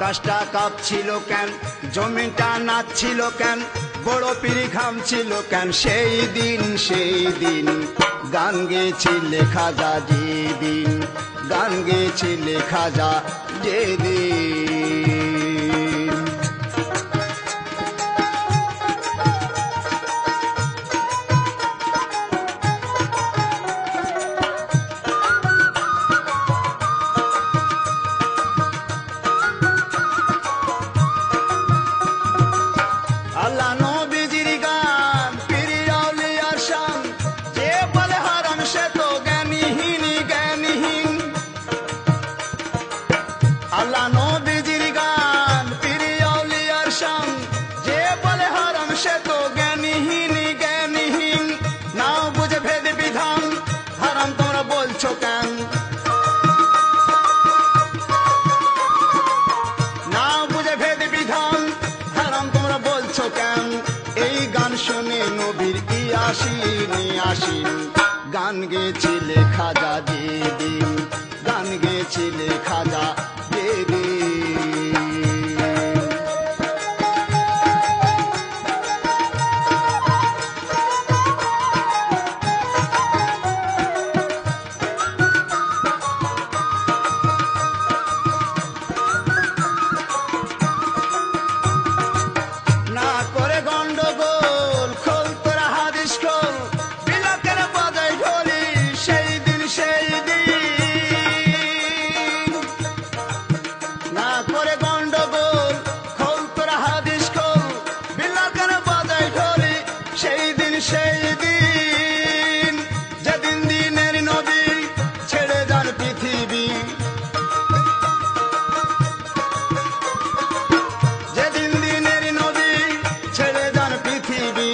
আকাশটা কাঁপছিল কেন, জমিনটা নাচছিল কেন, বড় পীর ঘামছিল কেন, সেই দিন গান গেয়েছিলে খাজা যেদিন, গান গেয়েছিলে খাজা যেদিন। আল্লাহ নবীজির গান, পীর আউলিয়ার শান, যে বলে হারাম সে তো জ্ঞানীহীন জ্ঞানীহীন। আল্লাহ নবীজির গান, পীর আউলিয়ার শান, যে বলে হারাম সে তো জ্ঞানীহীন জ্ঞানীহীন। না বুঝে ভেদ বিধান, হারাম তোমরা বলছো কেন, না বুঝে ভেদ বিধান, হারাম তোমরা বলছো কেন। এই গান শুনে নবীর ইয়াসিন ইয়াসিন, গান গেয়েছিলে খাজা যেদিন, গান গেয়েছিলে খাজা যেদিন। না করে গন্ডগোল, খোল তোরা হাদিস খোল, বিলাকের বাজায় ঢোলি সেই দিন সেই দিন। না করে গন্ডগোল, খোল তোরা হাদিস খোল, বিলাকের বাজায় ঢোলি সেই দিন সেই দিন। যেদিন দিনের নবী ছেড়ে যান পৃথিবী, যেদিন দিনের নবী ছেড়ে যান পৃথিবী,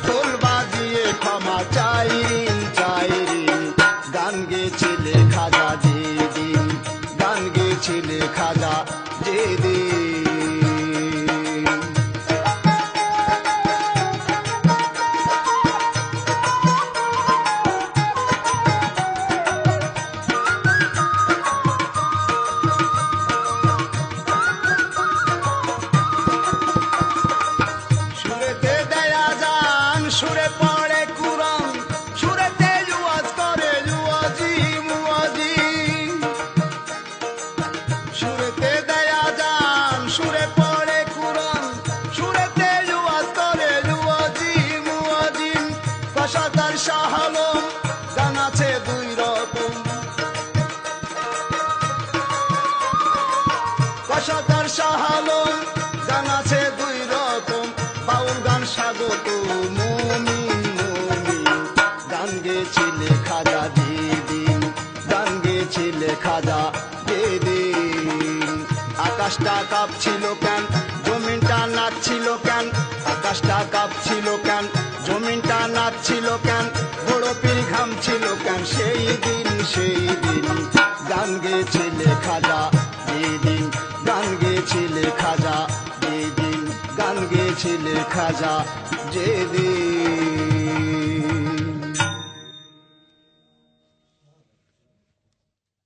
ঢোল বাজিয়ে ক্ষমা চাইরিন চাইরিন, গান গেয়েছিলে খাজা যেদিন, গান গেয়েছিলে খাজা যেদিন। সুরেতে দেয়া যান, সুরে পড়ে কুরআন, সুরেতে ওয়াজ করে ওয়াজি মুয়াজি। সুরেতে দেয়া যান, সুরে পড়ে কুরআন, সুরেতে ওয়াজ করে ওয়াজি মুয়াজি। কশাতার শাহ আলম, গান আছে দুই রকম, কশাতার শাহ আলম, গান আছে দুই রকম। বাউল গান স্বাগত মুমিন মুমিন, গান গেয়েছিলে খাজা যেদিন, গান গেয়েছিলে খাজা যেদিন। আকাশটা কাঁপছিল কেন, জমিনটা নাচছিল কেন, আকাশটা কাঁপছিল কেন, জমিনটা নাচছিল কেন, বড় পীর ঘামছিল কেন, সেই দিন গান গেয়েছিলে খাজা যেদিন, গান গেয়েছিলে খাজা যেদিন, গান গেয়েছিলে খাজা যেদিন।